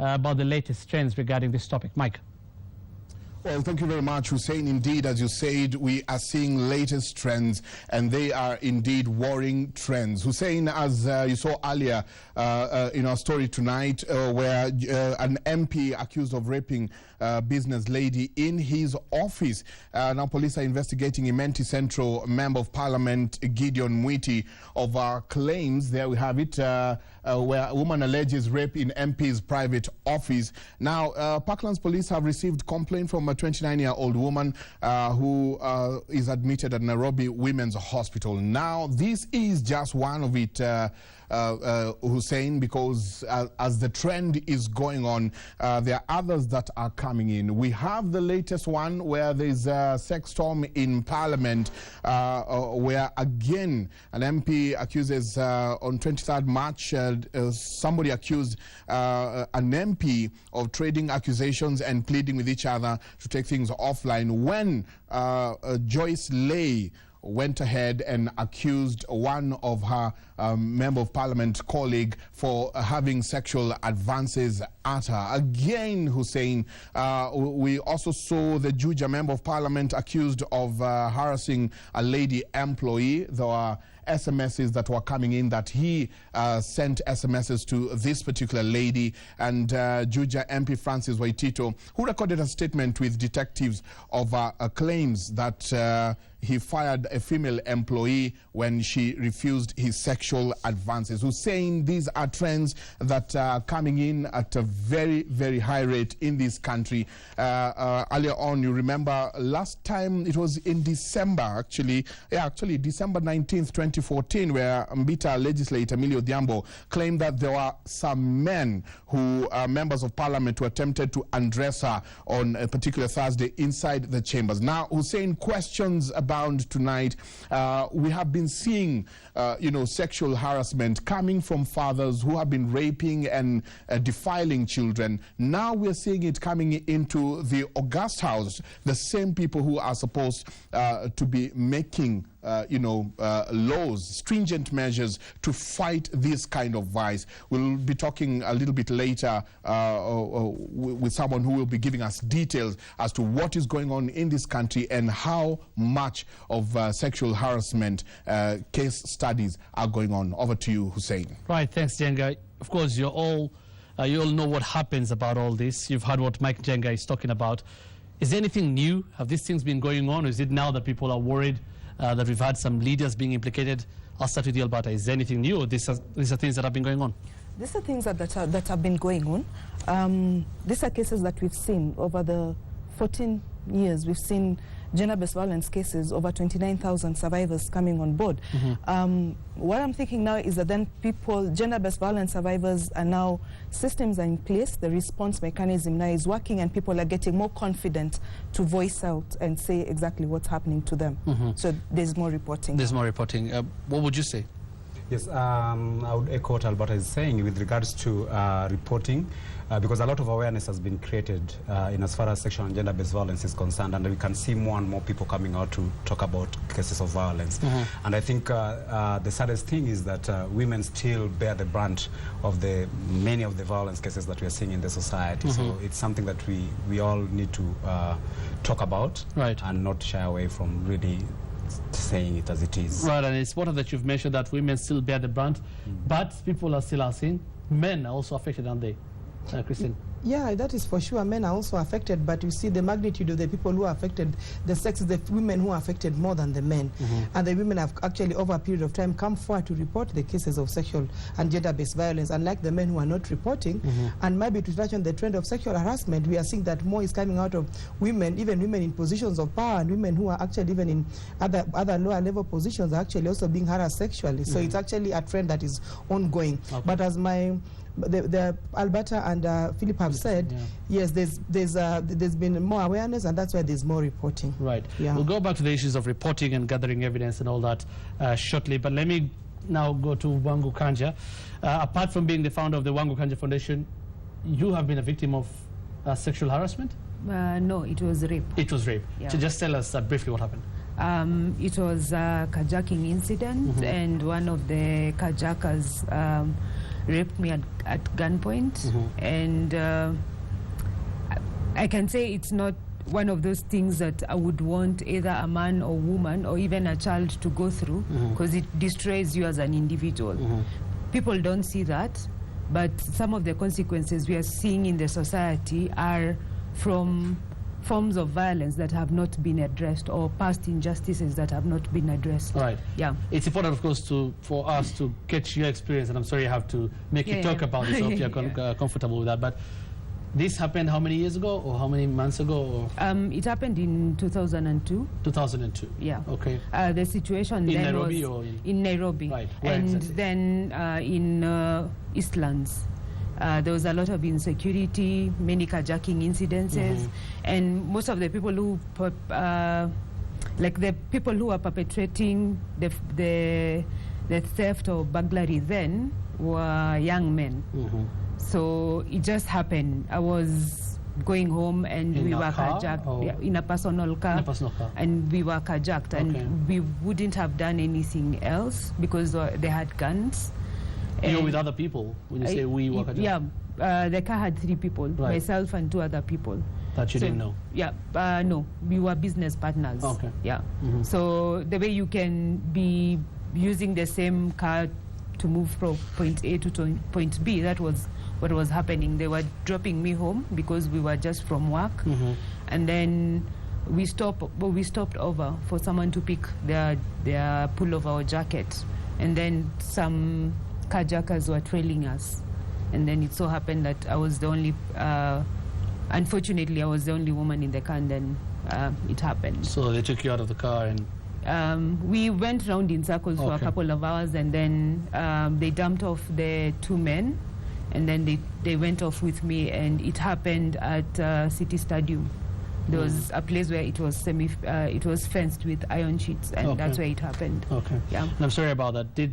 about the latest trends regarding this topic. Mike. Well, thank you very much, Hussein. Indeed, as you said, we are seeing latest trends, and they are indeed worrying trends. Hussein, as you saw earlier in our story tonight, where an MP accused of raping a business lady in his office. Now police are investigating Imenti Central Member of Parliament Gideon Mwiti of claims, there we have it, where a woman alleges rape in MP's private office. Now, Parklands police have received complaint from a 29-year-old woman who is admitted at Nairobi Women's Hospital. Now, this is just one of it, Hussein, because as the trend is going on, there are others that are coming in. We have the latest one where there's a sex storm in Parliament, where again an MP accuses on 23rd March, somebody accused an MP of trading accusations and pleading with each other to take things offline when Joyce Lay went ahead and accused one of her Member of Parliament colleague for having sexual advances at her. Again, Hussein, we also saw the Juja Member of Parliament accused of harassing a lady employee. There were SMSs that were coming in that he sent SMSs to this particular lady, and Juja MP Francis Waitito, who recorded a statement with detectives of claims that he fired a female employee when she refused his sexual advances. Who's saying these are trends that are coming in at a very, very high rate in this country. Earlier on, you remember last time, it was in December, actually December 19th, 2014, where Mbita legislator Emilio Diambo claimed that there were some men who are members of parliament who attempted to undress her on a particular Thursday inside the chambers. Now, Hussein, questions abound tonight. We have been seeing, sexual harassment coming from fathers who have been raping and defiling children. Now we're seeing it coming into the August House, the same people who are supposed to be making laws, stringent measures to fight this kind of vice. We'll be talking a little bit later with someone who will be giving us details as to what is going on in this country and how much of sexual harassment case studies are going on. Over to you, Hussein. Right, thanks, Jenga. Of course, you all know what happens about all this. You've heard what Mike Jenga is talking about. Is there anything new? Have these things been going on? Or is it now that people are worried that we've had some leaders being implicated? I'll start with you, Alberta. Is there anything new, or these are things that have been going on? These are things that have been going on. These are cases that we've seen over the 14 years. We've seen gender-based violence cases, over 29,000 survivors coming on board. What I'm thinking now is that then gender-based violence survivors are now, systems are in place, the response mechanism now is working, and people are getting more confident to voice out and say exactly what's happening to them. So there's more reporting. There's more reporting. What would you say? Yes, I would echo what Alberta is saying with regards to reporting, because a lot of awareness has been created in as far as sexual and gender-based violence is concerned, and we can see more and more people coming out to talk about cases of violence. And I think the saddest thing is that women still bear the brunt of many of the violence cases that we are seeing in the society. So it's something that we all need to talk about, right, and not shy away from really saying it as it is. Right, and it's important that you've mentioned that women still bear the brunt, but people are still asking, men are also affected, aren't they? Christine? Yeah, that is for sure. Men are also affected, but you see the magnitude of the people who are affected, the sex is the women who are affected more than the men. And the women have actually, over a period of time, come forward to report the cases of sexual and gender-based violence, unlike the men who are not reporting. And maybe to touch on the trend of sexual harassment, we are seeing that more is coming out of women, even women in positions of power, and women who are actually even in other lower level positions are actually also being harassed sexually. So it's actually a trend that is ongoing. But as the Alberta and Philip have said, yes, there's been more awareness, and that's why there's more reporting. Right. We'll go back to the issues of reporting and gathering evidence and all that shortly, but let me now go to Wangu Kanja. Apart from being the founder of the Wangu Kanja Foundation, you have been a victim of sexual harassment? No, it was rape. It was rape. So just tell us briefly what happened. It was a carjacking incident, and one of the carjackers raped me at gunpoint. And I can say it's not one of those things that I would want either a man or woman or even a child to go through, because it destroys you as an individual. People don't see that, but some of the consequences we are seeing in the society are from forms of violence that have not been addressed, or past injustices that have not been addressed. Right. Yeah. It's important, of course, for us to get your experience, and I'm sorry I have to make you talk about this. I hope you're comfortable with that. But this happened how many years ago, or how many months ago? Or? It happened in 2002. 2002. Yeah. Okay. The situation In then Nairobi was or in Nairobi, Right. Where and exactly? then in Eastlands. There was a lot of insecurity, many carjacking incidences, and most of the people who, like the people who were perpetrating the theft or burglary then were young men. So it just happened. I was going home and In we a were car, carjacked. or- Yeah, in a personal car. In a personal car. And we were carjacked, Okay. and we wouldn't have done anything else because they had guns. You're And with other people when you say we work at yeah, the car had 3 people, Right. myself and 2 other people. that you So, didn't know. Yeah, no, we were business partners. Okay. Yeah. So the way you can be using the same car to move from point A to point B, that was what was happening. They were dropping me home because we were just from work, and then we stopped over for someone to pick their pullover or jacket, and then some carjackers were trailing us, and then it so happened that I was the only. Unfortunately, I was the only woman in the car, and then it happened. So they took you out of the car and We went round in circles for a Okay. couple of hours, and then they dumped off the 2 men, and then they went off with me, and it happened at City Stadium. There was a place where it was it was fenced with iron sheets, and that's Okay. where it happened. okay. Yeah. And I'm sorry about that.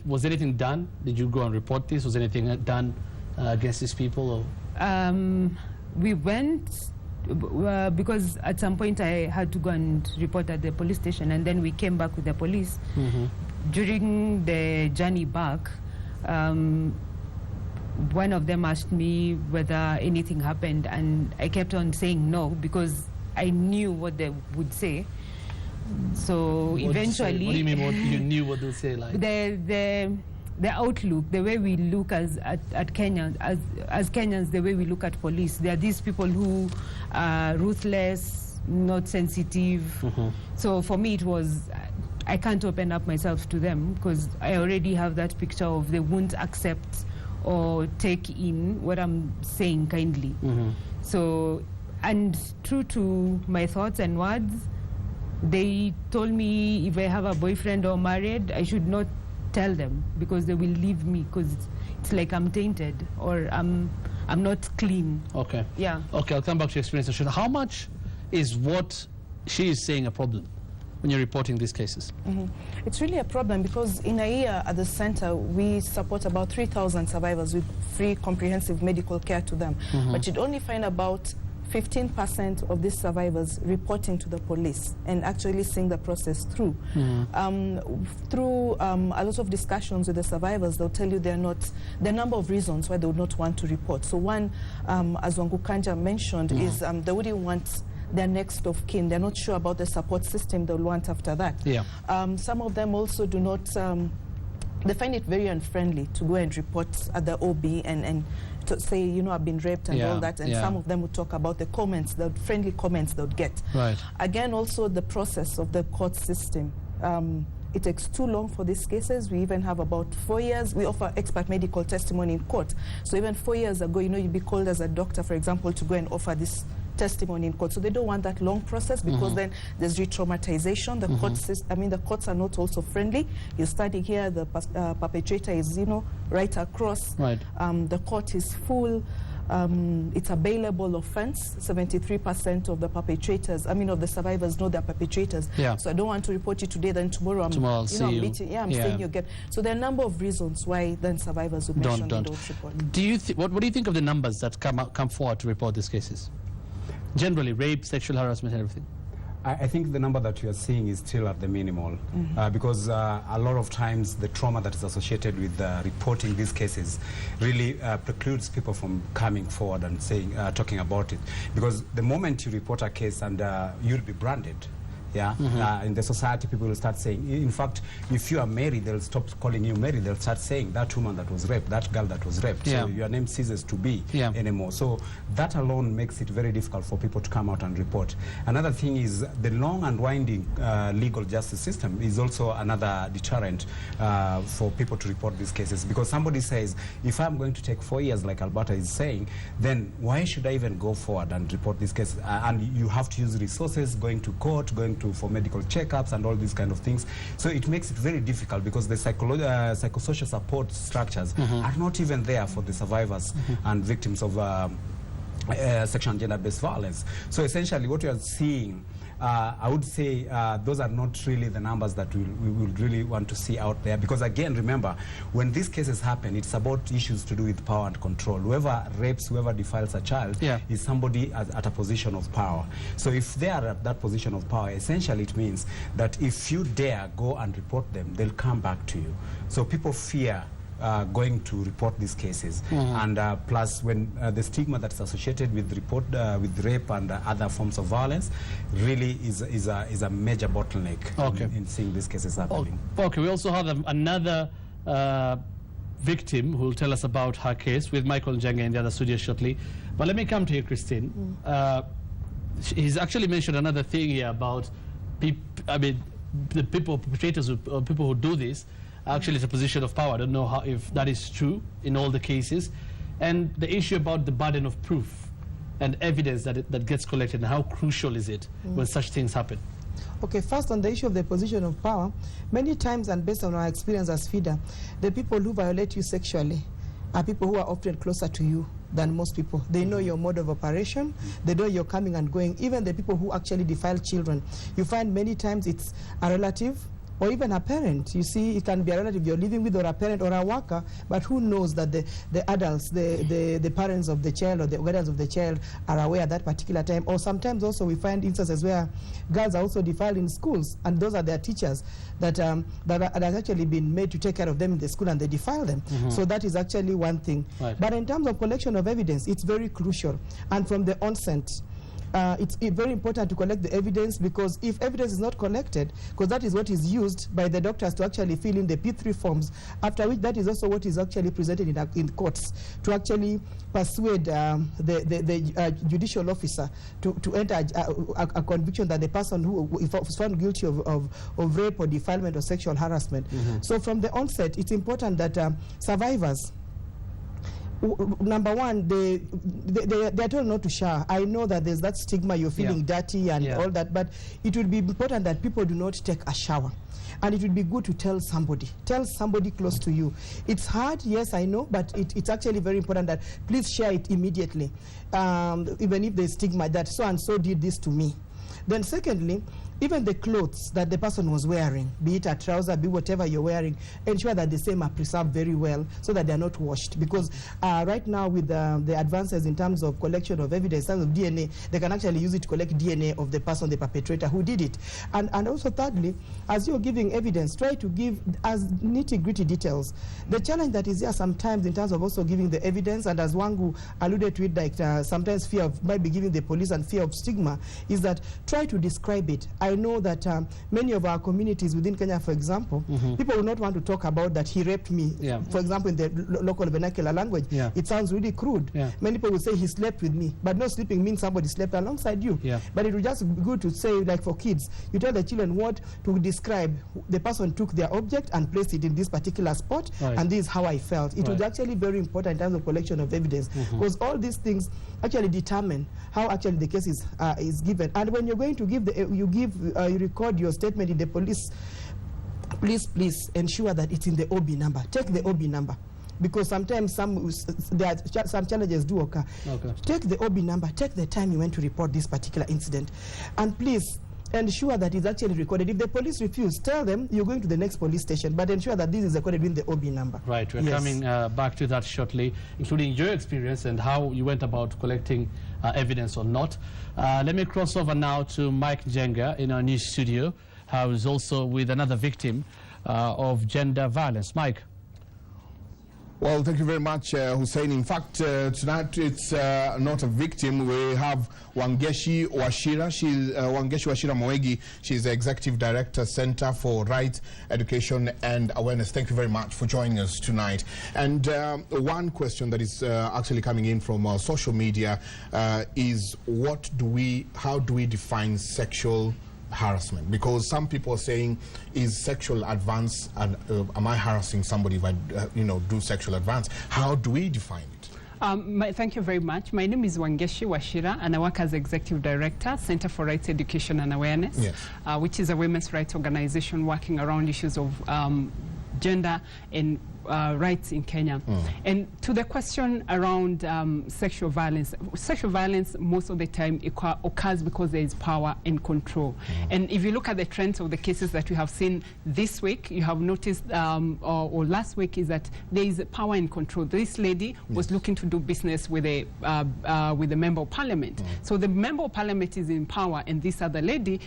Was anything done? Did you go and report this? Was anything done against these people? Or? We went because at some point I had to go and report at the police station, and then we came back with the police. During the journey back, one of them asked me whether anything happened, and I kept on saying no because I knew what they would say. So What did you say? eventually, What do you mean? What you knew what they'll say? Like the outlook, the way we look at Kenyans, as Kenyans, the way we look at police, there are these people who are ruthless, not sensitive. So for me, it was, I can't open up myself to them because I already have that picture of they won't accept or take in what I'm saying kindly. So, and true to my thoughts and words, they told me if I have a boyfriend or married, I should not tell them because they will leave me because it's like I'm tainted or I'm not clean. Okay. Yeah. Okay, I'll come back to your experience. Ashura. How much is what she is saying a problem when you're reporting these cases? It's really a problem because in a year at the center, we support about 3,000 survivors with free comprehensive medical care to them. But you'd only find about 15% of these survivors reporting to the police and actually seeing the process through. Through a lot of discussions with the survivors, they'll tell you the number of reasons why they would not want to report. So one, as Wangu Kanja mentioned, is they wouldn't want their next of kin. They're not sure about the support system they'll want after that. Yeah. Some of them also do not, they find it very unfriendly to go and report at the OB and to say, you know, I've been raped and Yeah, all that. And yeah. some of them would talk about the comments, the friendly comments they would get. Right. Again, also the process of the court system. It takes too long for these cases. We even have about 4 years. We offer expert medical testimony in court. So even 4 years ago, you know, you'd be called as a doctor, for example, to go and offer this testimony in court. So they don't want that long process because then there's re-traumatization. The the courts are not also friendly. You're standing here, the perpetrator is, you know, right across. Right. The court is full. It's a bailable offense. 73% of the perpetrators, of the survivors know they're perpetrators. Yeah. So I don't want to report you today, then tomorrow I'm, Tomorrow I'll you know, see you. beating, I'm Yeah. saying you get. So there are a number of reasons why then survivors would mention they don't report. Do you what do you think of the numbers that come forward to report these cases? Generally, rape, sexual harassment, and everything. I think the number that you are seeing is still at the minimal, because a lot of times the trauma that is associated with reporting these cases really precludes people from coming forward and saying, talking about it. Because the moment you report a case and you'll be branded, yeah, in the society, people will start saying, in fact, if you are Mary, they'll stop calling you Mary. They'll start saying that woman that was raped, that girl that was raped. Yeah. So your name ceases to be anymore. So that alone makes it very difficult for people to come out and report. Another thing is the long and winding legal justice system is also another deterrent for people to report these cases. Because somebody says, if I'm going to take 4 years, like Alberta is saying, then why should I even go forward and report this case? And you have to use resources, going to court, going for medical checkups and all these kind of things. So it makes it very difficult because the psychosocial support structures are not even there for the survivors and victims of sexual and gender-based violence. So essentially what we are seeing, I would say those are not really the numbers that we would really want to see out there, because again, remember, when these cases happen, it's about issues to do with power and control. Whoever rapes, whoever defiles a child is somebody at a position of power. So if they are at that position of power, essentially it means that if you dare go and report them, they'll come back to you. So people fear going to report these cases, and plus when the stigma that's associated with with rape and other forms of violence really is a major bottleneck in seeing these cases happening. Okay, we also have another victim who will tell us about her case with Michael Njenge in the other studio shortly. But let me come to you, Christine. He's actually mentioned another thing here about the people, perpetrators, or people who do this. Actually, it's a position of power. I don't know if that is true in all the cases. And the issue about the burden of proof and evidence that gets collected, and how crucial is it when such things happen? Okay, first on the issue of the position of power, many times, and based on our experience as FIDA, the people who violate you sexually are people who are often closer to you than most people. They know your mode of operation, they know you're coming and going. Even the people who actually defile children, you find many times it's a relative, or even a parent. You see, it can be a relative you're living with, or a parent, or a worker, but who knows that the adults, the parents of the child or the guardians of the child are aware at that particular time. Or sometimes also we find instances where girls are also defiled in schools, and those are their teachers that has actually been made to take care of them in the school, and they defile them. So that is actually one thing. Right. But in terms of collection of evidence, it's very crucial. And from the onset, it's very important to collect the evidence, because if evidence is not collected, because that is what is used by the doctors to actually fill in the P3 forms, after which that is also what is actually presented in courts to actually persuade the judicial officer to enter a conviction that the person who was found guilty of rape or defilement or sexual harassment. So from the onset, it's important that survivors, number one, they're told not to shower. I know that there's that stigma, you're feeling dirty and all that, but it would be important that people do not take a shower. And it would be good to tell somebody close to you. It's hard, yes, I know, but it's actually very important that please share it immediately, even if there's stigma that so-and-so did this to me. Then secondly, even the clothes that the person was wearing, be it a trouser, be whatever you're wearing, ensure that the same are preserved very well so that they're not washed. Because right now with the advances in terms of collection of evidence, in terms of DNA, they can actually use it to collect DNA of the person, the perpetrator who did it. And also thirdly, as you're giving evidence, try to give as nitty-gritty details. The challenge that is there sometimes in terms of also giving the evidence, and as Wangu alluded to it, like sometimes fear of might be giving the police and fear of stigma, is that try to describe it. I know that many of our communities within Kenya, for example, people will not want to talk about that he raped me. For example, in the local vernacular language, it sounds really crude. Many people will say he slept with me, but no, sleeping means somebody slept alongside you. But it would just be good to say, like for kids, you tell the children what to describe. The person took their object and placed it in this particular spot, and this is how I felt. It was actually very important in terms of collection of evidence, because all these things actually determine how actually the case is given. And when you're going to give you record your statement in the police, please ensure that it's in the OB number. Take the OB number, because sometimes some challenges do occur. Take the OB number, take the time you went to report this particular incident, and please ensure that it's actually recorded. If the police refuse, tell them you're going to the next police station, but ensure that this is recorded in the OB number. Right, we're coming back to that shortly, including your experience and how you went about collecting evidence or not. Let me cross over now to Mike Njenga in our news studio, who is also with another victim of gender violence. Mike. Well, thank you very much, Hussein. In fact, tonight it's not a victim. We have Wangeshi Wachira. Wangeshi Wachira Moegi. She's the Executive Director, Center for Rights, Education and Awareness. Thank you very much for joining us tonight. And one question that is actually coming in from social media is how do we define sexual harassment? Because some people are saying, is sexual advance, and am I harassing somebody if I do sexual advance? How do we define it? Thank you very much. My name is Wangeshi Wachira, and I work as Executive Director, Center for Rights, Education and Awareness, yes. Which is a women's rights organization working around issues of gender and rights in Kenya. And to the question around sexual violence most of the time occurs because there is power and control. And if you look at the trends of the cases that we have seen this week, you have noticed, or last week, is that there is power and control. This lady was looking to do business with a member of parliament. So the member of parliament is in power, and this other lady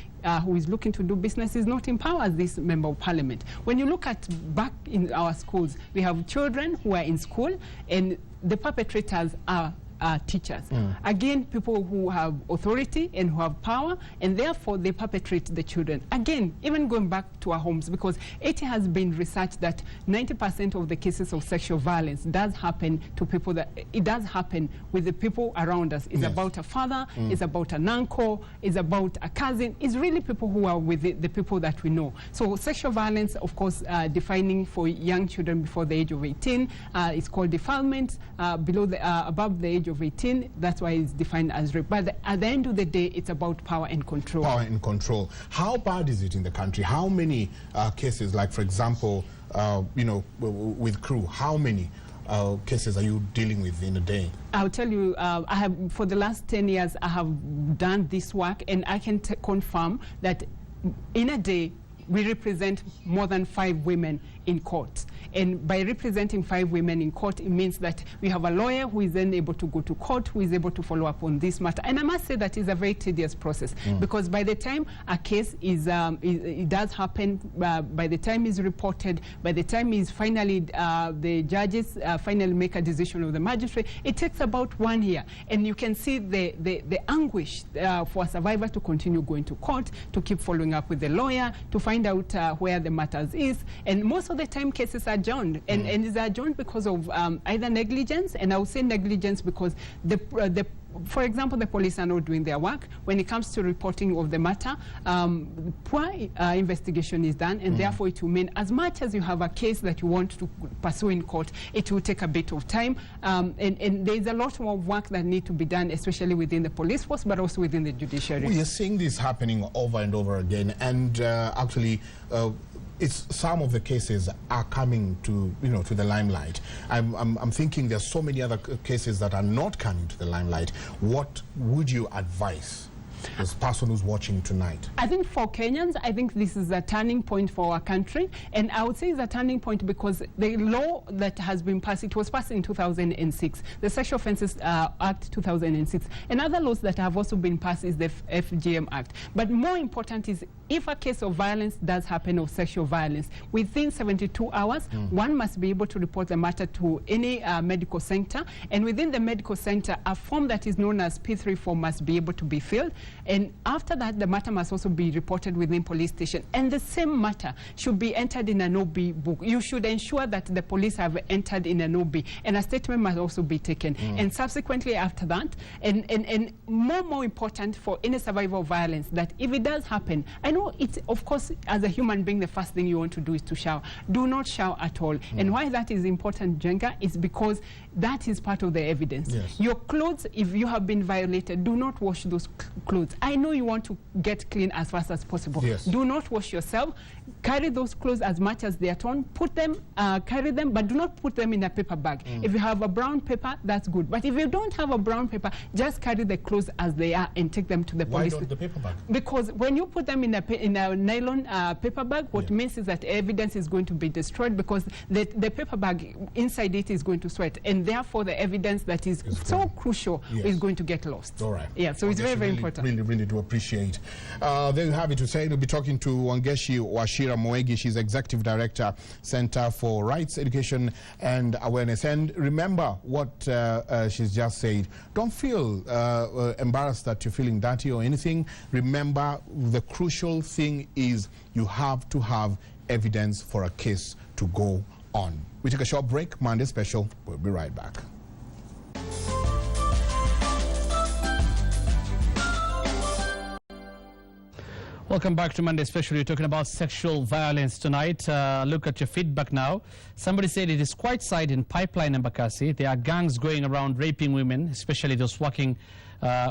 who is looking to do business is not in power as this member of parliament. When you look at back in our schools, we have children who are in school, and the perpetrators are teachers. Again, people who have authority and who have power, and therefore they perpetrate the children. Again, even going back to our homes, because it has been researched that 90% of the cases of sexual violence does happen to people it does happen with the people around us. It's about a father, it's about an uncle, it's about a cousin. It's really people who are with the people that we know. So sexual violence, of course, defining for young children before the age of 18, it's called defilement. Above the age of 18, that's why it's defined as rape. But at the end of the day, it's about power and control. Power and control. How bad is it in the country? How many cases, like for example, with crew, how many cases are you dealing with in a day? I'll tell you, I have, for the last 10 years, I have done this work, and I can confirm that in a day, we represent more than 5 women in court. And by representing 5 women in court, it means that we have a lawyer who is then able to go to court, who is able to follow up on this matter. And I must say that is a very tedious process, because by the time a case is, it does happen, by the time it's reported, by the time is finally, the judges finally make a decision of the magistrate, it takes about 1 year. And you can see the anguish for a survivor to continue going to court, to keep following up with the lawyer, to find out where the matters is. And most of the time cases are adjourned, and it's adjourned because of either negligence, and I would say negligence because for example, the police are not doing their work. When it comes to reporting of the matter, poor investigation is done, and therefore it will mean as much as you have a case that you want to pursue in court, it will take a bit of time, and there's a lot more work that needs to be done, especially within the police force, but also within the judiciary. We are seeing this happening over and over again, and actually some of the cases are coming to the limelight. I'm thinking there's so many other cases that are not coming to the limelight. What would you advise this person who's watching tonight? I think for Kenyans, I think this is a turning point for our country, and I would say it's a turning point because the law that has been passed, it was passed in 2006, the Sexual Offences Act 2006, and other laws that have also been passed is the FGM Act. But more important is, if a case of violence does happen, of sexual violence, within 72 hours, one must be able to report the matter to any medical center, and within the medical center, a form that is known as P3 form must be able to be filled. And after that, the matter must also be reported within police station. And the same matter should be entered in an OB book. You should ensure that the police have entered in an OB, and a statement must also be taken. And subsequently after that, and more important for any survivor of violence, that if it does happen, I know it's, of course, as a human being, the first thing you want to do is to shower. Do not shower at all. And why that is important, Jenga, is because that is part of the evidence. Yes. Your clothes, if you have been violated, do not wash those clothes clothes. I know you want to get clean as fast as possible. Yes. Do not wash yourself. Carry those clothes as much as they are torn. Put them, carry them, but do not put them in a paper bag. If you have a brown paper, that's good. But if you don't have a brown paper, just carry the clothes as they are and take them to the police. Why not the paper bag? Because when you put them in a nylon paper bag, what means is that evidence is going to be destroyed, because the paper bag inside it is going to sweat, and therefore the evidence that is so crucial is going to get lost. All right. Yeah, so it's very, very important. Really do appreciate. There you have it. To say, we'll be talking to Wangeshi Wachira Mwegi. She's Executive Director, Center for Rights, Education and Awareness. And remember what she's just said. Don't feel embarrassed that you're feeling dirty or anything. Remember, the crucial thing is you have to have evidence for a case to go on. We take a short break. Monday Special. We'll be right back. Welcome back to Monday Special. You're talking about sexual violence tonight. Look at your feedback now. Somebody said it is quite sad in Pipeline and Bakassi. There are gangs going around raping women, especially those working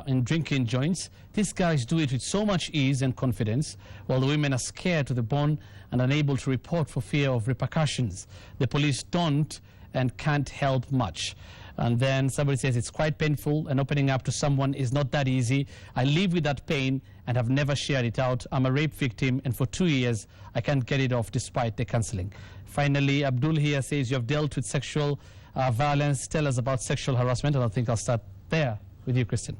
in drinking joints. These guys do it with so much ease and confidence, while the women are scared to the bone and unable to report for fear of repercussions. The police don't and can't help much. And then somebody says it's quite painful, and opening up to someone is not that easy. I live with that pain and have never shared it out. I'm a rape victim, and for 2 years I can't get it off despite the counseling. Finally, Abdul here says you have dealt with sexual violence. Tell us about sexual harassment, and I think I'll start there with you, Christian.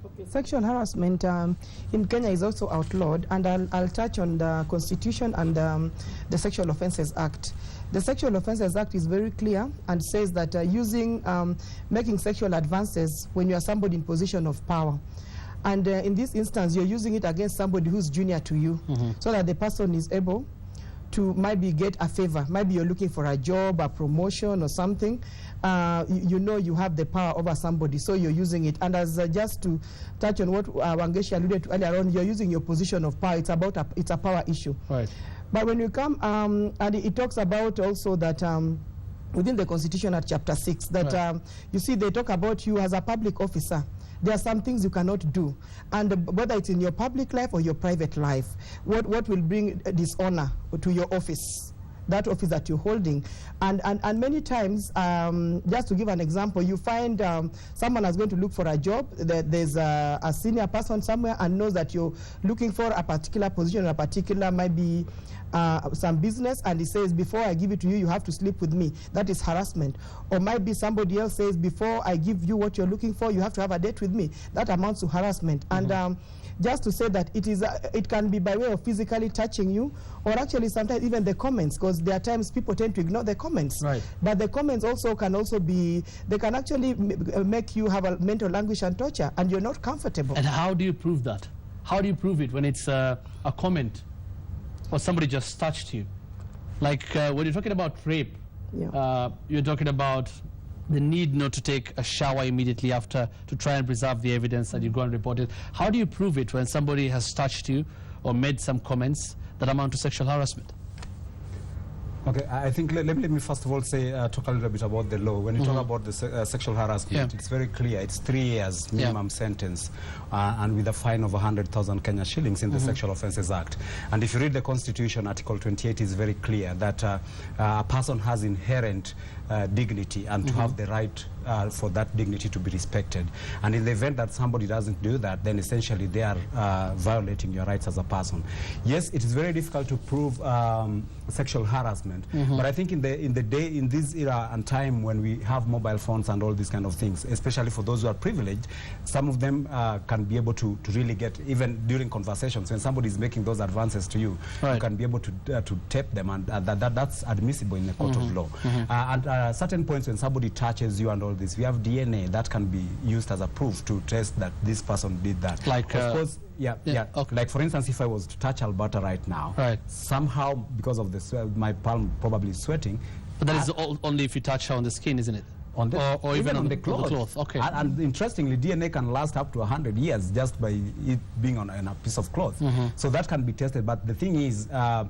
Okay. Sexual harassment in Kenya is also outlawed, and I'll touch on the Constitution and the Sexual Offences Act. The Sexual Offences Act is very clear and says that making sexual advances when you are somebody in position of power. And in this instance, you're using it against somebody who's junior to you, so that the person is able to maybe get a favor. Maybe you're looking for a job, a promotion or something. You know you have the power over somebody, so you're using it. And as just to touch on what Wangeshi alluded to earlier on, you're using your position of power. It's about it's a power issue. Right. But when you come, and it talks about also that within the Constitution at Chapter 6, that you see they talk about you as a public officer. There are some things you cannot do, and whether it's in your public life or your private life, what will bring dishonor to your office, that office that you're holding. And many times, just to give an example, you find someone is going to look for a job, there's a senior person somewhere and knows that you're looking for a particular position, a particular maybe some business, and he says, before I give it to you, you have to sleep with me. That is harassment. Or might be somebody else says, before I give you what you're looking for, you have to have a date with me. That amounts to harassment. And just to say that it can be by way of physically touching you, or actually sometimes even the comments, because there are times people tend to ignore the comments. Right. But the comments can also be, they can actually make you have a mental anguish and torture, and you're not comfortable. And how do you prove that? How do you prove it when it's a comment or somebody just touched you? Like when you're talking about rape, you're talking about the need not to take a shower immediately after to try and preserve the evidence that you go and report it. How do you prove it when somebody has touched you or made some comments that amount to sexual harassment? Okay, I think let me first of all say talk a little bit about the law. When you talk about the sexual harassment, it's very clear. It's 3 years minimum sentence, and with a fine of 100,000 Kenya shillings in the Sexual Offences Act. And if you read the Constitution, Article 28 is very clear that a person has inherent dignity and to have the right for that dignity to be respected. And in the event that somebody doesn't do that, then essentially they are violating your rights as a person. Yes, it is very difficult to prove sexual harassment, but I think in this era and time when we have mobile phones and all these kind of things, especially for those who are privileged, some of them can be able to really get, even during conversations, when somebody is making those advances to you, you can be able to tape them, and that's admissible in the court of law. At certain points when somebody touches you and all this, we have DNA that can be used as a proof to test that this person did that. Like, of course, okay. Like for instance, if I was to touch Alberta right now, somehow because of the my palm probably sweating. But that is only if you touch her on the skin, isn't it? On the, or even on the cloth. Okay. And interestingly, DNA can last up to 100 years just by it being on a piece of cloth. So that can be tested. But the thing is, the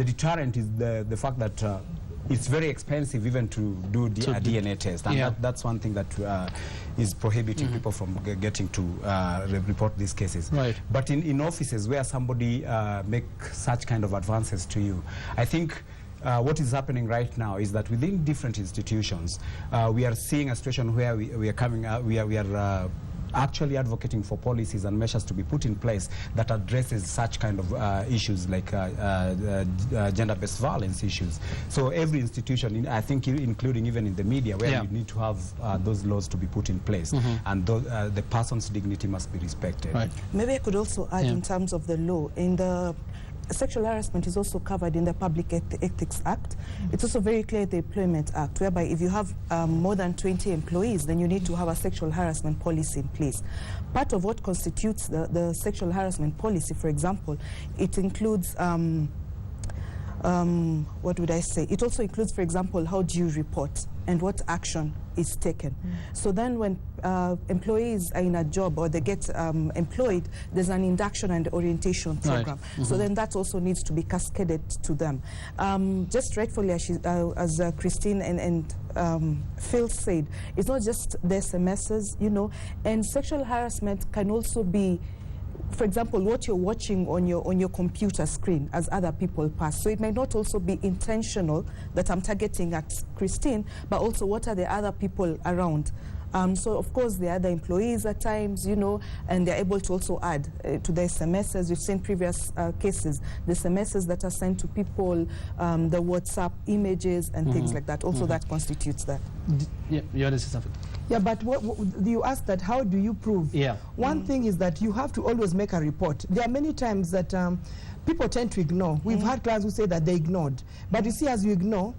deterrent is the fact that it's very expensive even to do a DNA test, and that's one thing that is prohibiting people from getting to report these cases. Right. But in offices where somebody make such kind of advances to you, I think what is happening right now is that within different institutions, we are seeing a situation where we are coming out, we are actually advocating for policies and measures to be put in place that addresses such kind of issues like gender-based violence issues. So every institution, I think including even in the media, where you need to have those laws to be put in place, and the person's dignity must be respected. Right. Maybe I could also add in terms of the law, in the sexual harassment is also covered in the Public Ethics Act. It's also very clear in the Employment Act, whereby if you have more than 20 employees, then you need to have a sexual harassment policy in place. Part of what constitutes the sexual harassment policy, for example, it includes what would I say? It also includes, for example, how do you report and what action is taken. So then when employees are in a job or they get employed, there's an induction and orientation program. Right. So then that also needs to be cascaded to them. Just rightfully, as Christine and Phil said, it's not just the SMSs, you know, and sexual harassment can also be, for example, what you're watching on your computer screen as other people pass. So it might not also be intentional that I'm targeting at Christine, but also what are the other people around. So of course there are the employees at times, you know, and they're able to also add to the SMSs. We've seen previous cases, the SMSs that are sent to people, the WhatsApp images and things like that. Also that constitutes that. Yeah, you want to say something? Yeah, but what you asked that, how do you prove? Yeah. One thing is that you have to always make a report. There are many times that people tend to ignore. We've had clients who say that they ignored. But you see, as you ignore,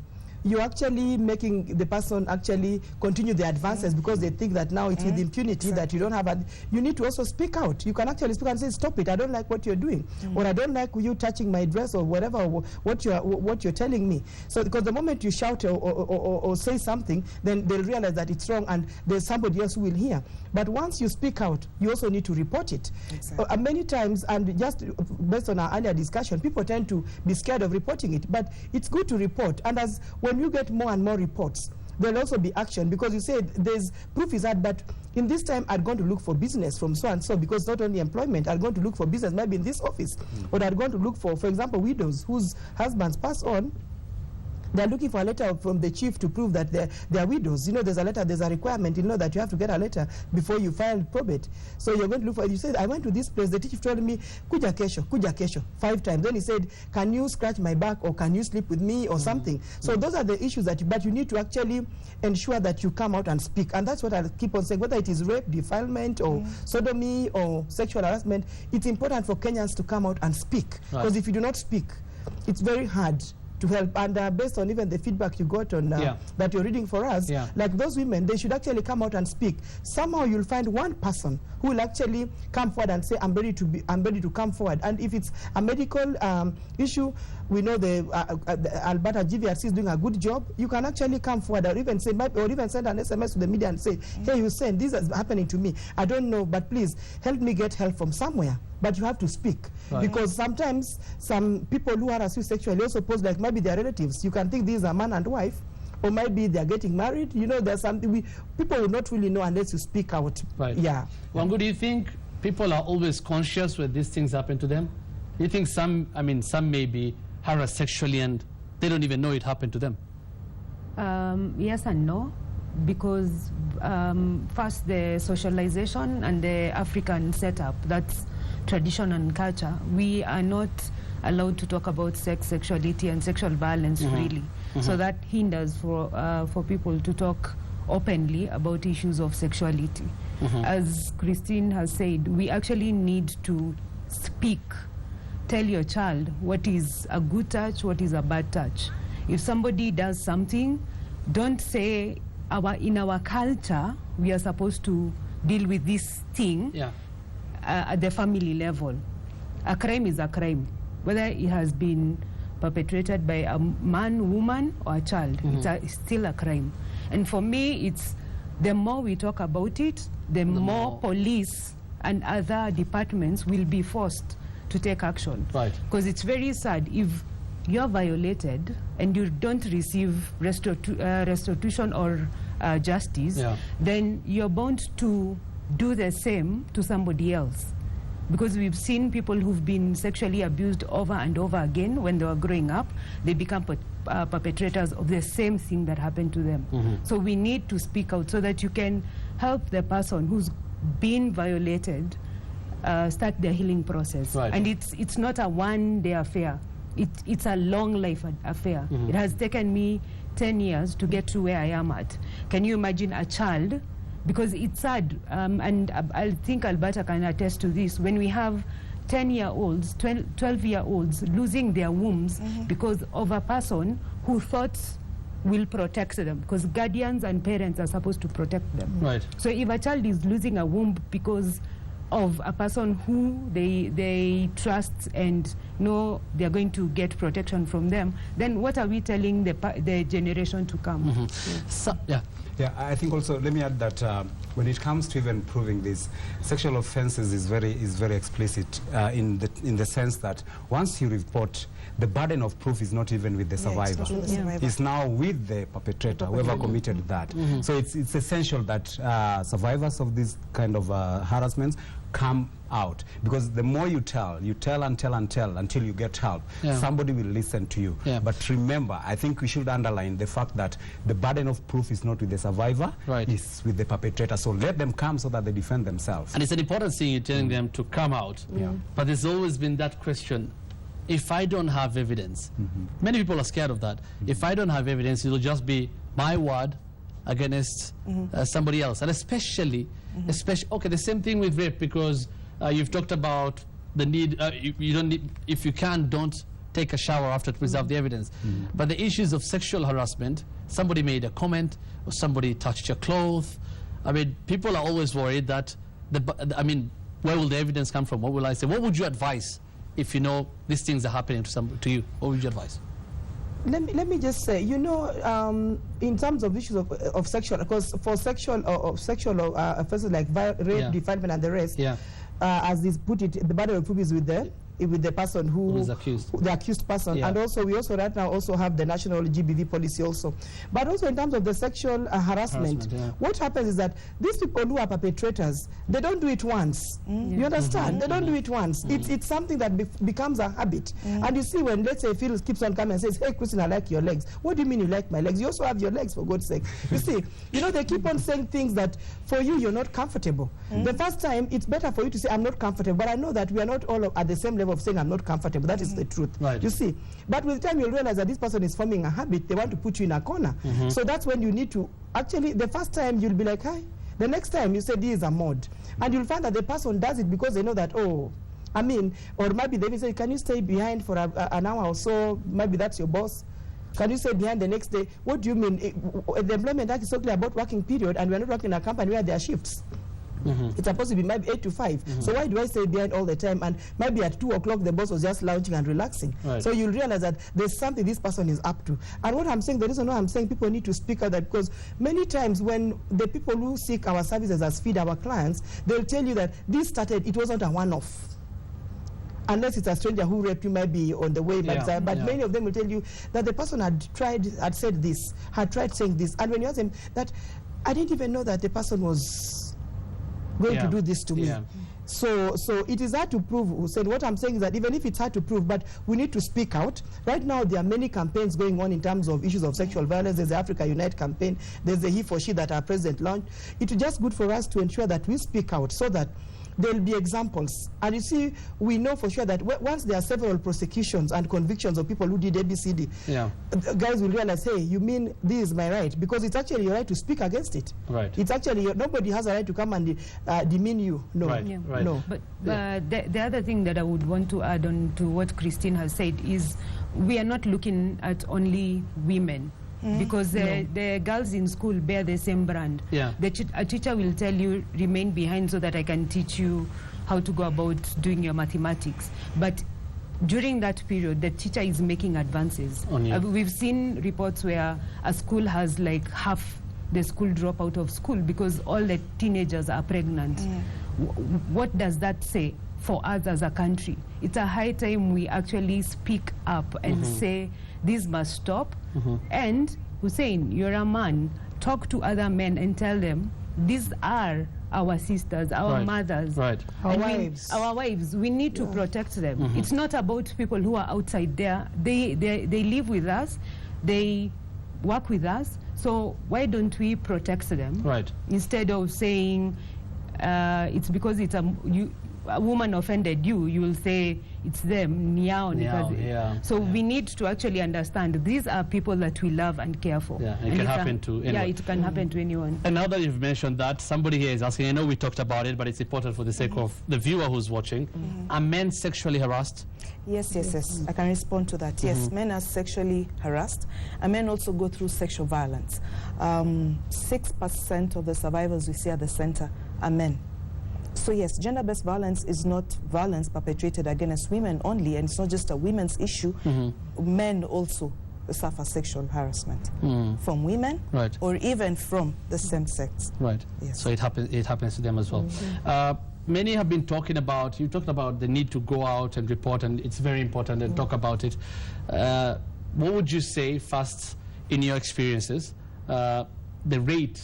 you're actually making the person actually continue the advances because they think that now it's with impunity that you don't have you need to also speak out. You can actually speak and say, stop it, I don't like what you're doing, or I don't like you touching my dress, or whatever, or what you're telling me. So because the moment you shout or say something, then they'll realize that it's wrong and there's somebody else who will hear. But once you speak out, you also need to report it. Exactly. Many times, and just based on our earlier discussion, people tend to be scared of reporting it, but it's good to report. And as when you get more and more reports, there'll also be action, because you say there's proof is that, but in this time I'm going to look for business from so and so, because not only employment, I'm going to look for business maybe in this office, or I'm going to look for example, widows whose husbands pass on. They're looking for a letter from the chief to prove that they're widows. You know, there's a letter, there's a requirement, you know, that you have to get a letter before you file probate. So you're going to look for, you said, I went to this place, the chief told me, kuja kesho, 5 times. Then he said, can you scratch my back, or can you sleep with me, or something? So those are the issues but you need to actually ensure that you come out and speak. And that's what I keep on saying, whether it is rape, defilement, or sodomy, or sexual harassment, it's important for Kenyans to come out and speak. Because if you do not speak, it's very hard to help. And based on even the feedback you got on that you're reading for us, like those women, they should actually come out and speak. Somehow you'll find one person who will actually come forward and say, I'm ready to come forward. And if it's a medical issue, we know the Alberta GVRC is doing a good job. You can actually come forward, or even say, or even send an SMS to the media and say, hey, Hussein, this is happening to me. I don't know, but please help me get help from somewhere. But you have to speak, because sometimes some people who harass you sexually also pose, like maybe they're relatives. You can think these are man and wife, or maybe they're getting married. You know, there's something people will not really know unless you speak out. Right. Yeah. Wangu, do you think people are always conscious when these things happen to them? Do you think some may be harassed sexually and they don't even know it happened to them? Yes and no, because first the socialization and the African setup, that's tradition and culture. We are not allowed to talk about sex, sexuality, and sexual violence really. So that hinders for people to talk openly about issues of sexuality. As Christine has said, we actually need to speak. Tell your child what is a good touch, what is a bad touch. If somebody does something, don't say in our culture we are supposed to deal with this thing at the family level. A crime is a crime, whether it has been perpetrated by a man, woman, or a child. It's still a crime. And for me, it's the more we talk about it, the more police and other departments will be forced to take action. Because it's very sad if you're violated and you don't receive restitution or justice, then you're bound to do the same to somebody else. Because we've seen people who've been sexually abused over and over again when they were growing up, they become perpetrators of the same thing that happened to them. So we need to speak out so that you can help the person who's been violated start their healing process. And it's not a one-day affair. It's a long life affair. It has taken me 10 years to get to where I am at. Can you imagine a child? Because it's sad, and I think Alberta can attest to this, when we have 10-year-olds, 12-year-olds losing their wombs because of a person who thought will protect them, because guardians and parents are supposed to protect them. So if a child is losing a womb because of a person who they trust and know they're going to get protection from them, then what are we telling the generation to come? Yeah, I think also, let me add that when it comes to even proving this, sexual offenses is very explicit in the sense that once you report, the burden of proof is not even with the survivor. It's now with the perpetrator, whoever committed that. So it's essential that survivors of this kind of harassments come out, because the more you tell and tell until you get help, somebody will listen to you. But remember, I think we should underline the fact that the burden of proof is not with the survivor, it's with the perpetrator. So let them come so that they defend themselves. And it's an important thing, you're telling them to come out. But there's always been that question, if I don't have evidence, many people are scared of that. If I don't have evidence, it'll just be my word against somebody else. And especially, okay, the same thing with rape, because you've talked about the need, you don't need, if you can, don't take a shower after to preserve the evidence. But the issues of sexual harassment, somebody made a comment, or somebody touched your clothes. I mean, people are always worried that, where will the evidence come from? What will I say? What would you advise if you know these things are happening to you? What would you advise? Let me just say, you know, in terms of issues of sexual, because for sexual offenses like rape, defilement, and the rest, as this put it, the burden of proof is with the person who is accused, the accused person. And also we also right now also have the national GBV policy also. But also in terms of the sexual harassment, what happens is that these people who are perpetrators, they don't do it once. You understand? They don't do it once. It's something that becomes a habit. And you see, when, let's say, Phil keeps on coming and says, hey, Christine, I like your legs. What do you mean you like my legs? You also have your legs, for God's sake. You see, you know, they keep on saying things that for you, you're not comfortable. The first time, it's better for you to say, I'm not comfortable. But I know that we are not all at the same level of saying I'm not comfortable. That is the truth. You see. But with time, you'll realize that this person is forming a habit. They want to put you in a corner. So that's when you need to, actually, the first time, you'll be like, hi. The next time, you say, this is a mod. And you'll find that the person does it because they know that, oh, or maybe they will say, can you stay behind for an hour or so? Maybe that's your boss. Can you stay behind the next day? What do you mean? The Employment Act is talking about working period, and we're not working in a company where there are shifts. It's supposed to be maybe 8 to 5. So why do I stay behind all the time? And maybe at 2 o'clock the boss was just lounging and relaxing. So you'll realize that there's something this person is up to. And what I'm saying, the reason why I'm saying people need to speak out, that because many times when the people who seek our services as feed our clients, they'll tell you that this started, it wasn't a one-off. Unless it's a stranger who raped you, maybe on the way, but many of them will tell you that the person had said this, had tried saying this. And when you ask them that, I didn't even know that the person was going to do this to me. So it is hard to prove, Hussein. What I'm saying is that even if it's hard to prove, but we need to speak out. Right now, there are many campaigns going on in terms of issues of sexual violence. There's the Africa Unite campaign. There's the He for She that our president launched. It's just good for us to ensure that we speak out so that there will be examples. And you see, we know for sure that once there are several prosecutions and convictions of people who did ABCD, guys will realize, hey, you mean this is my right? Because it's actually your right to speak against it. It's actually, nobody has a right to come and demean you. No. No. But the other thing that I would want to add on to what Christine has said is we are not looking at only women. Because the girls in school bear the same brand. A teacher will tell you, remain behind so that I can teach you how to go about doing your mathematics. But during that period, the teacher is making advances. We've seen reports where a school has like half the school drop out of school because all the teenagers are pregnant. What does that say for us as a country? it's a high time we actually speak up and say this must stop. And Hussein, you're a man, talk to other men and tell them these are our sisters, our mothers, Our wives. our wives. We need to protect them. It's not about people who are outside there. They live with us, they work with us. So why don't we protect them? Instead of saying it's because it's a woman offended you, you will say it's them, So we need to actually understand these are people that we love and care for. It can happen to anyone. Yeah, it can happen to anyone. And now that you've mentioned that, somebody here is asking, I know we talked about it, but it's important for the sake of the viewer who's watching. Are men sexually harassed? Yes. I can respond to that. Yes, men are sexually harassed, and men also go through sexual violence. 6% of the survivors we see at the center are men. So yes, gender-based violence is not violence perpetrated against women only, and it's not just a women's issue. Men also suffer sexual harassment from women or even from the same sex. Yes. So it happens to them as well. Many have been talking about, you talked about the need to go out and report, and it's very important and talk about it. What would you say, first, in your experiences, the rate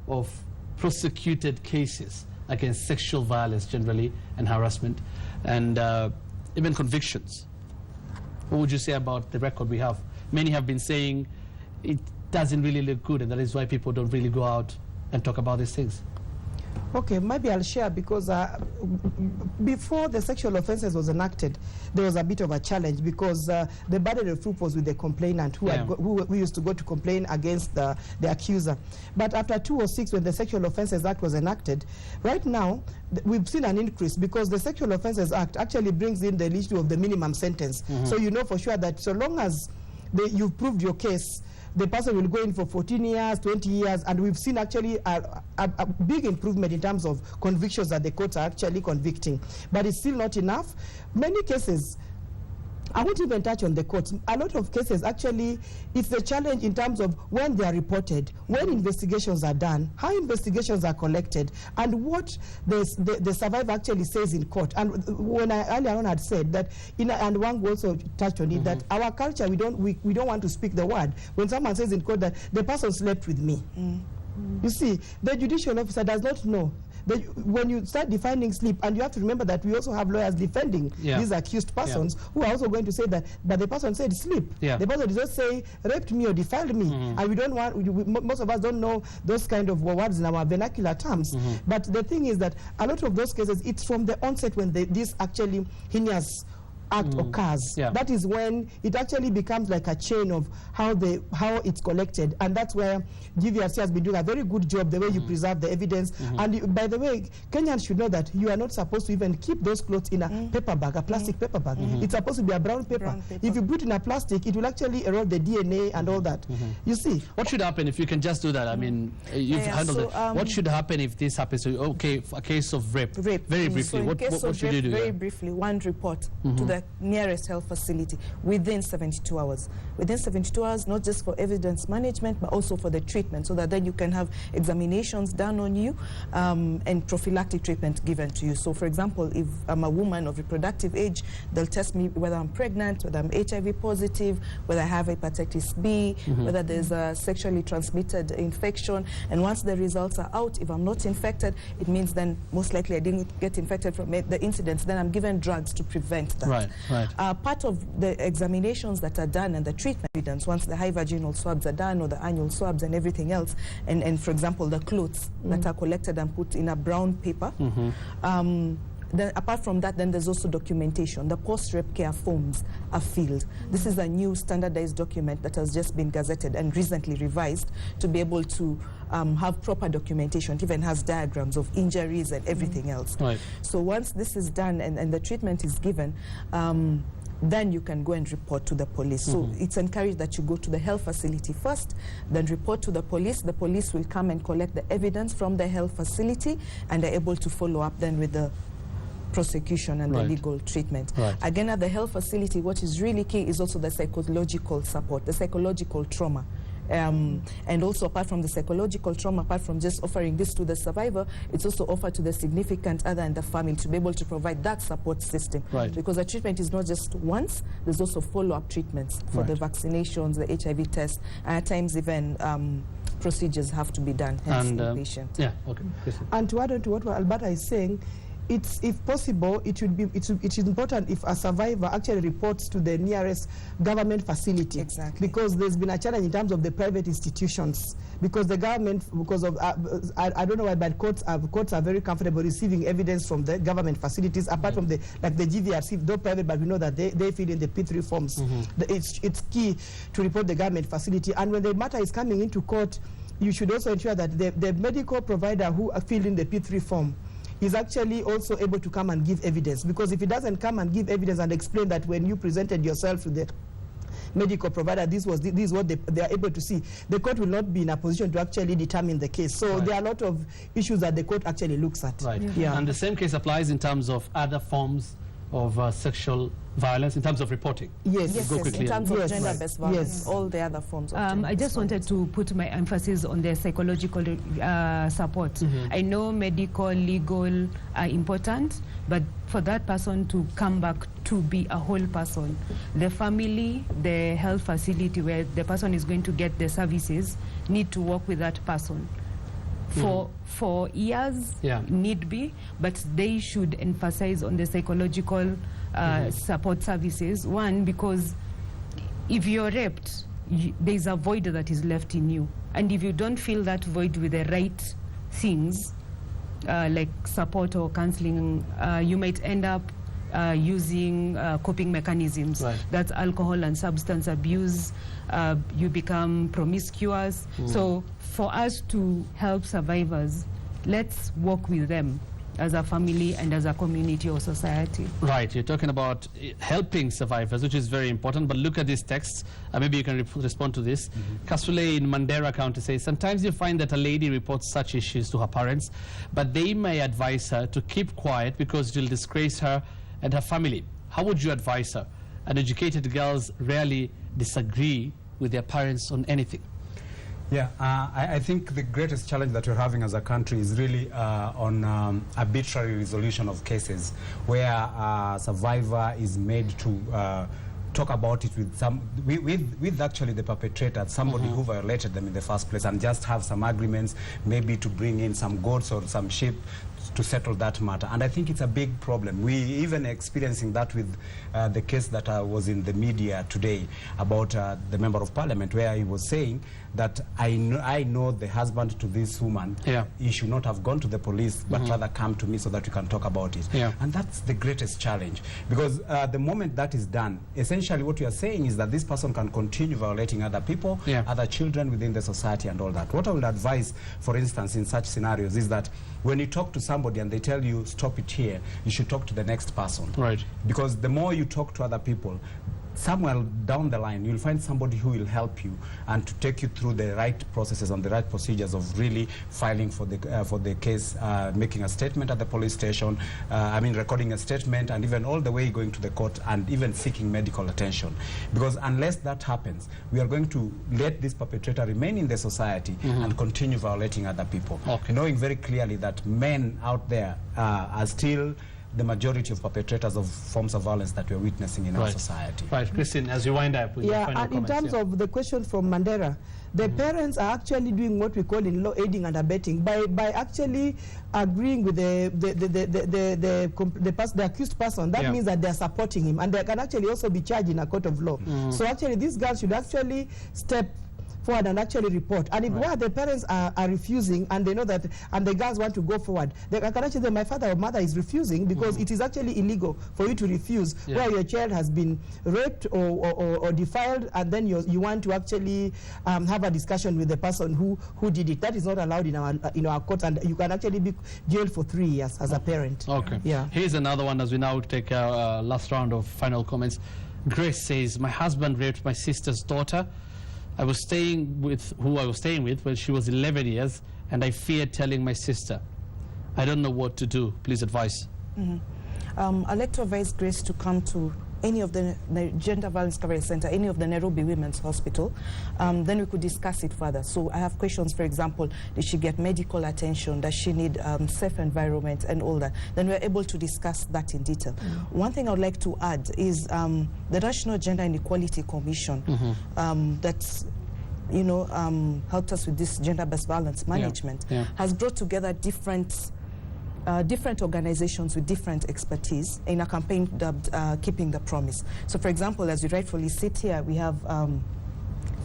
of prosecuted cases against sexual violence generally and harassment, and even convictions? What would you say about the record we have? Many have been saying it doesn't really look good, and that is why people don't really go out and talk about these things. Okay, maybe I'll share, because before the sexual offences was enacted, there was a bit of a challenge, because the burden of proof was with the complainant who used to go to complain against the accuser. But after 2006, when the Sexual Offences Act was enacted, right now we've seen an increase, because the Sexual Offences Act actually brings in the issue of the minimum sentence. So you know for sure that so long as you've proved your case, the person will go in for 14 years, 20 years, and we've seen actually a big improvement in terms of convictions that the courts are actually convicting. But it's still not enough. Many cases, I won't even touch on the courts. A lot of cases, actually, it's the challenge in terms of when they are reported, when investigations are done, how investigations are collected, and what the survivor actually says in court. And when I earlier on had said that, and Wang also touched on it, that our culture, we don't want to speak the word. When someone says in court that the person slept with me, you see, the judicial officer does not know. When you start defining sleep, and you have to remember that we also have lawyers defending these accused persons who are also going to say that, but the person said sleep. The person did not say raped me or defiled me. And we don't want, most of us don't know those kind of words in our vernacular terms. But the thing is that a lot of those cases, it's from the onset when this actually heinous act occurs. That is when it actually becomes like a chain of how it's collected, and that's where GVRC has been doing a very good job, the way you preserve the evidence. And by the way, Kenyans should know that you are not supposed to even keep those clothes in a paper bag, a plastic paper bag. It's supposed to be a brown paper. If you put it in a plastic, it will actually erode the DNA and all that. You see, what should happen if you can just do that? I mean, you've handled it. What should happen if this happens? So, okay, a case of rape. Very briefly, so what should you do? Very briefly, one report to the nearest health facility within 72 hours. Within 72 hours, not just for evidence management, but also for the treatment, so that then you can have examinations done on you and prophylactic treatment given to you. So, for example, if I'm a woman of reproductive age, they'll test me whether I'm pregnant, whether I'm HIV positive, whether I have hepatitis B, whether there's a sexually transmitted infection. And once the results are out, if I'm not infected, it means then most likely I didn't get infected from the incidents. Then I'm given drugs to prevent that. Part of the examinations that are done and the treatment evidence, once the high vaginal swabs are done, or the annual swabs and everything else, and for example, the clothes that are collected and put in a brown paper, then apart from that, then there's also documentation. The post-rape care forms are filled. This is a new standardized document that has just been gazetted and recently revised to be able to have proper documentation. It even has diagrams of injuries and everything else. So once this is done and the treatment is given, then you can go and report to the police. So it's encouraged that you go to the health facility first, then report to the police. The police will come and collect the evidence from the health facility, and they're able to follow up then with the prosecution and the legal treatment. Again, at the health facility, what is really key is also the psychological support, the psychological trauma And also, apart from the psychological trauma, apart from just offering this to the survivor, it's also offered to the significant other and the family to be able to provide that support system. Right. Because the treatment is not just once, there's also follow-up treatments for the vaccinations, the HIV tests, and at times even procedures have to be done, hence And, the patient. Yeah, okay. Kristen. And to add on to what Alberta is saying, it's, if possible, it is important if a survivor actually reports to the nearest government facility. Exactly. Because there's been a challenge in terms of the private institutions. Because the government, because of, I don't know why, but courts are very comfortable receiving evidence from the government facilities, apart from the, like the GVRC, though private, but we know that they fill in the P3 forms. It's key to report the government facility. And when the matter is coming into court, you should also ensure that the medical provider who filled in the P3 form is actually also able to come and give evidence. Because if he doesn't come and give evidence and explain that when you presented yourself to the medical provider, this is what they are able to see, the court will not be in a position to actually determine the case. So there are a lot of issues that the court actually looks at. Right. Yeah. And the same case applies in terms of other forms of sexual violence, in terms of reporting. Yes. Yes, Go yes, quickly. in terms of Yes. gender-based violence, Yes. all the other forms of I gender-based just wanted violence. to put my emphasis on the psychological support. I know medical, legal are important, but for that person to come back to be a whole person, the family, the health facility where the person is going to get the services need to work with that person for years, need be, but they should emphasize on the psychological support services. One, because if you're raped, there's a void that is left in you, and if you don't fill that void with the right things, like support or counseling, you might end up using coping mechanisms. Right. That's alcohol and substance abuse. You become promiscuous. So for us to help survivors, let's work with them as a family and as a community or society. Right, you're talking about helping survivors, which is very important, but look at these texts. Maybe you can respond to this. Kasule in Mandera County says, sometimes you find that a lady reports such issues to her parents, but they may advise her to keep quiet because it will disgrace her and her family. How would you advise her? And educated girls rarely disagree with their parents on anything. Yeah, I think the greatest challenge that we're having as a country is really on arbitrary resolution of cases where a survivor is made to talk about it with actually the perpetrator, somebody who violated them in the first place, and just have some agreements, maybe to bring in some goats or some sheep to settle that matter. And I think it's a big problem. We even experiencing that with the case that was in the media today about the member of parliament, where he was saying that I know the husband to this woman, he should not have gone to the police, but rather come to me so that we can talk about it. And that's the greatest challenge, because the moment that is done, essentially what you are saying is that this person can continue violating other people, other children within the society and all that. What I would advise, for instance, in such scenarios is that when you talk to somebody and they tell you stop it here, you should talk to the next person. Right. Because the more you talk to other people, somewhere down the line you'll find somebody who will help you and to take you through the right processes and the right procedures of really filing for the case, making a statement at the police station, recording a statement, and even all the way going to the court and even seeking medical attention. Because unless that happens, we are going to let this perpetrator remain in the society and continue violating other people, knowing very clearly that men out there are still the majority of perpetrators of forms of violence that we're witnessing in our society. Right, Christine, as you wind up with your final and in comments, terms of the question from Mandera, the parents are actually doing what we call in law aiding and abetting by actually agreeing with the accused person. That means that they are supporting him, and they can actually also be charged in a court of law. So actually these girls should actually step forward and actually report. And if where the parents are refusing, and they know that, and the girls want to go forward, they can actually say, my father or mother is refusing, because it is actually illegal for you to refuse where your child has been raped or defiled, and then you want to actually have a discussion with the person who did it. That is not allowed in our courts, and you can actually be jailed for 3 years as a parent. Okay. Yeah. Here's another one as we now take our last round of final comments. Grace says, my husband raped my sister's daughter. I was staying with who I was staying with when she was 11 years, and I feared telling my sister. I don't know what to do. Please advise. I'd like to advise Grace to come to any of the Gender Violence Recovery Center, any of the Nairobi Women's Hospital, then we could discuss it further. So I have questions, for example, did she get medical attention? Does she need safe environment and all that? Then we're able to discuss that in detail. One thing I would like to add is the National Gender Inequality Commission that's helped us with this gender-based violence management has brought together different organizations with different expertise in a campaign dubbed Keeping the Promise. So, for example, as we rightfully sit here, we have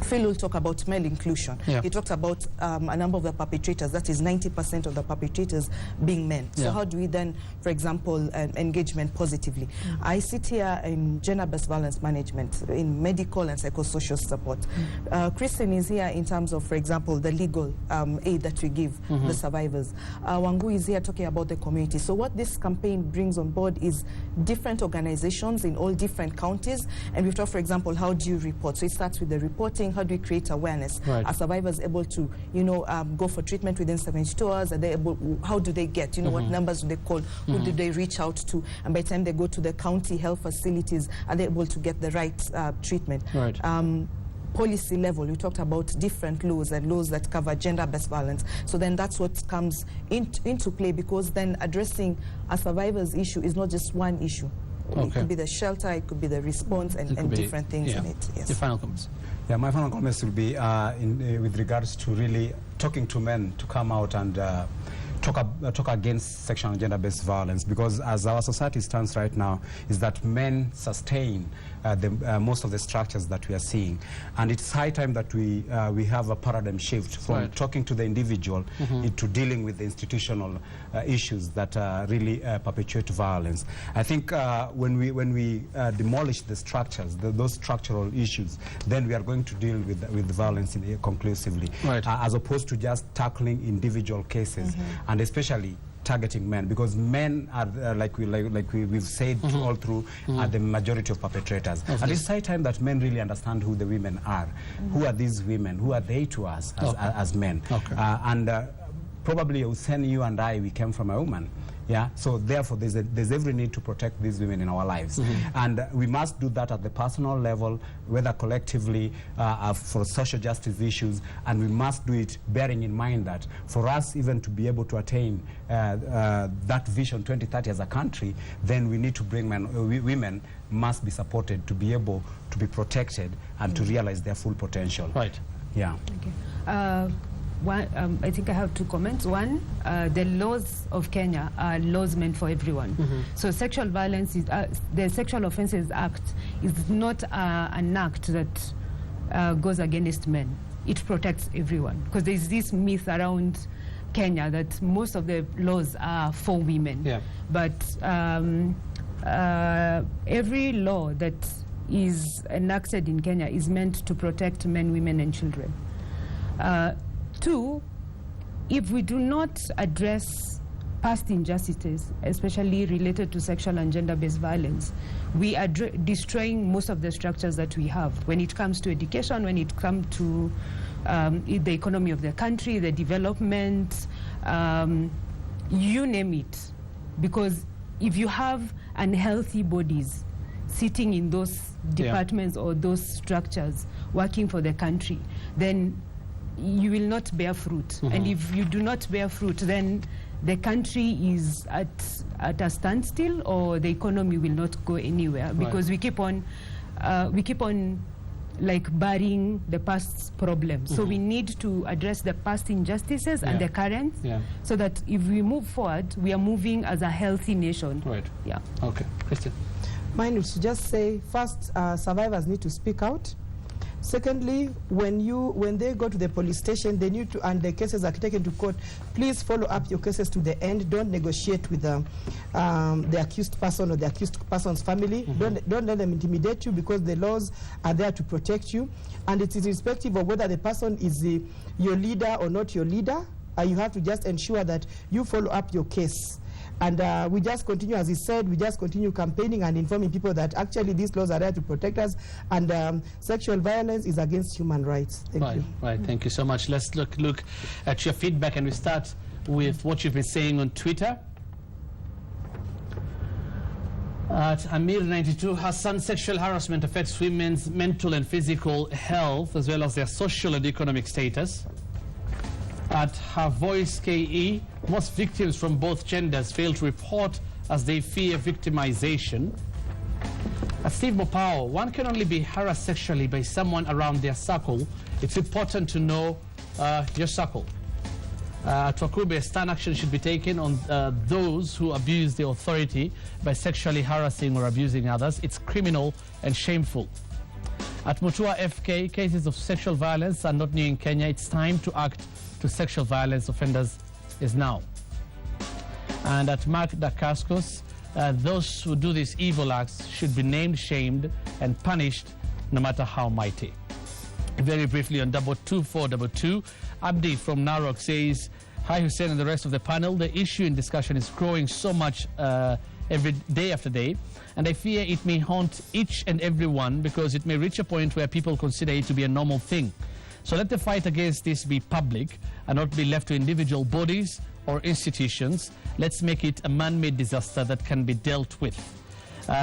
Phil will talk about male inclusion. He talked about a number of the perpetrators, that is 90% of the perpetrators being men. So how do we then, for example, engage men positively? I sit here in gender-based violence management, in medical and psychosocial support. Kristen is here in terms of, for example, the legal aid that we give the survivors. Wangu is here talking about the community. So what this campaign brings on board is different organizations in all different counties. And we've talked, for example, how do you report? So it starts with the reporting. How do we create awareness? Are survivors able to, go for treatment within 72 hours? Are they able? How do they get? What numbers do they call? Who do they reach out to? And by the time they go to the county health facilities, are they able to get the right treatment? Policy level, we talked about different laws and laws that cover gender-based violence. So then that's what comes into play, because then addressing a survivor's issue is not just one issue. It could be the shelter, it could be the response, and different things in it. Your final comments. Yeah, my final comments will be with regards to really talking to men to come out and talk against sexual and gender-based violence, because as our society stands right now, is that men sustain most of the structures that we are seeing, and it's high time that we have a paradigm shift from talking to the individual into dealing with the institutional issues that really perpetuate violence. I think when we demolish the structures, those structural issues, then we are going to deal with violence conclusively, as opposed to just tackling individual cases, and especially targeting men, because men are like we've said all through are the majority of perpetrators. And it's high time that men really understand who the women are. Who are these women? Who are they to us as men? And probably Hussein, you and I, we came from a woman. So therefore there's every need to protect these women in our lives, and we must do that at the personal level, whether collectively for social justice issues, and we must do it bearing in mind that for us even to be able to attain that vision 2030 as a country, then we need to bring women must be supported to be able to be protected and to realize their full potential. I think I have two comments. One, the laws of Kenya are laws meant for everyone. So sexual violence, the Sexual Offences Act is not an act that goes against men. It protects everyone. Because there's this myth around Kenya that most of the laws are for women. But every law that is enacted in Kenya is meant to protect men, women, and children. Two, if we do not address past injustices, especially related to sexual and gender-based violence, we are destroying most of the structures that we have when it comes to education, when it comes to the economy of the country, the development, you name it. Because if you have unhealthy bodies sitting in those departments or those structures working for the country, then you will not bear fruit. And if you do not bear fruit, then the country is at a standstill, or the economy will not go anywhere, because we keep on like burying the past problems. So we need to address the past injustices and the current, so that if we move forward, we are moving as a healthy nation. Okay, Christian. Mine is to just say, first, survivors need to speak out. Secondly, when they go to the police station, they need to, and the cases are taken to court, please follow up your cases to the end. Don't negotiate with the accused person or the accused person's family. Don't let them intimidate you, because the laws are there to protect you. And it is irrespective of whether the person is your leader or not your leader. You have to just ensure that you follow up your case. And we just continue, as he said, we just continue campaigning and informing people that actually these laws are there to protect us, and sexual violence is against human rights. Thank you. Thank you so much. Let's look at your feedback, and we start with what you've been saying on Twitter. At Amir 92, Hassan, sexual harassment affects women's mental and physical health as well as their social and economic status. At Her Voice KE, most victims from both genders fail to report as they fear victimization. At Steve Mopao, one can only be harassed sexually by someone around their circle. It's important to know your circle. Twakube, stern action should be taken on those who abuse the authority by sexually harassing or abusing others. It's criminal and shameful. At Mutua FK, cases of sexual violence are not new in Kenya. It's time to act to sexual violence offenders is now. And at Mark Dacascos, those who do these evil acts should be named, shamed, and punished no matter how mighty. Very briefly on 22422, Abdi from Narok says, hi Hussein and the rest of the panel, the issue in discussion is growing so much every day after day, and I fear it may haunt each and every one because it may reach a point where people consider it to be a normal thing. So let the fight against this be public and not be left to individual bodies or institutions. Let's make it a man-made disaster that can be dealt with.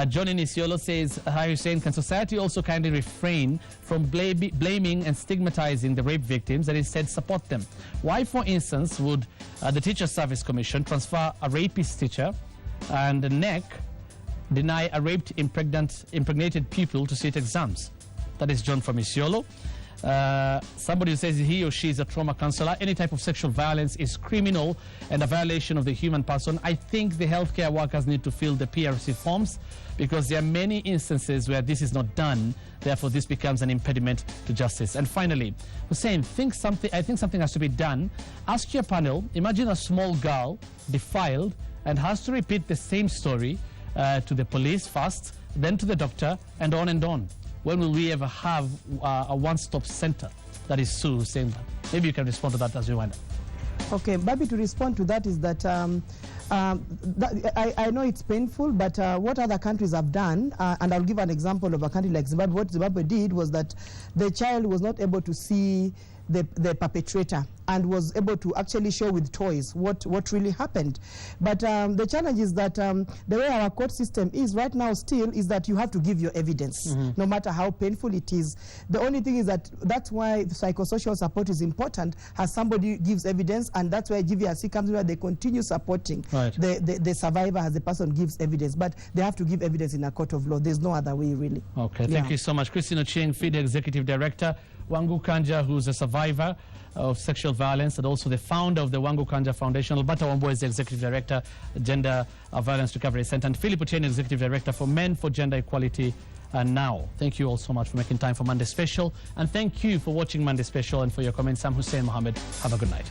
Johnny Nisiolo says, hi Hussein, can society also kindly refrain from blaming and stigmatizing the rape victims and instead support them? Why, for instance, would the Teacher Service Commission transfer a rapist teacher and the NEC deny a raped impregnated pupil to sit exams? That is John from Isiolo. Somebody who says he or she is a trauma counselor. Any type of sexual violence is criminal and a violation of the human person. I think the healthcare workers need to fill the PRC forms because there are many instances where this is not done. Therefore, this becomes an impediment to justice. And finally, Hussein, I think something has to be done. Ask your panel, imagine a small girl defiled and has to repeat the same story to the police first, then to the doctor, and on and on. When will we ever have a one-stop center that is Sue Hussein? Maybe you can respond to that as we wind up. Okay, Babi, to respond to that is that, I know it's painful, but what other countries have done, and I'll give an example of a country like Zimbabwe. What Zimbabwe did was that the child was not able to see the perpetrator and was able to actually show with toys what really happened. But the challenge is that the way our court system is right now still is that you have to give your evidence, no matter how painful it is. The only thing is that's why the psychosocial support is important, as somebody gives evidence, and that's why GVRC comes where they continue supporting the survivor as the person gives evidence. But they have to give evidence in a court of law. There's no other way, really. Okay, thank you so much. Christine Ochieng, FIDE Executive Director. Wangu Kanja, who's a survivor of sexual violence and also the founder of the Wangu Kanja Foundation. Albata Wambo is the Executive Director, Gender Violence Recovery Center. And Philip Ochieng, Executive Director for Men for Gender Equality Now. Thank you all so much for making time for Monday Special. And thank you for watching Monday Special and for your comments. I'm Hussein Mohammed. Have a good night.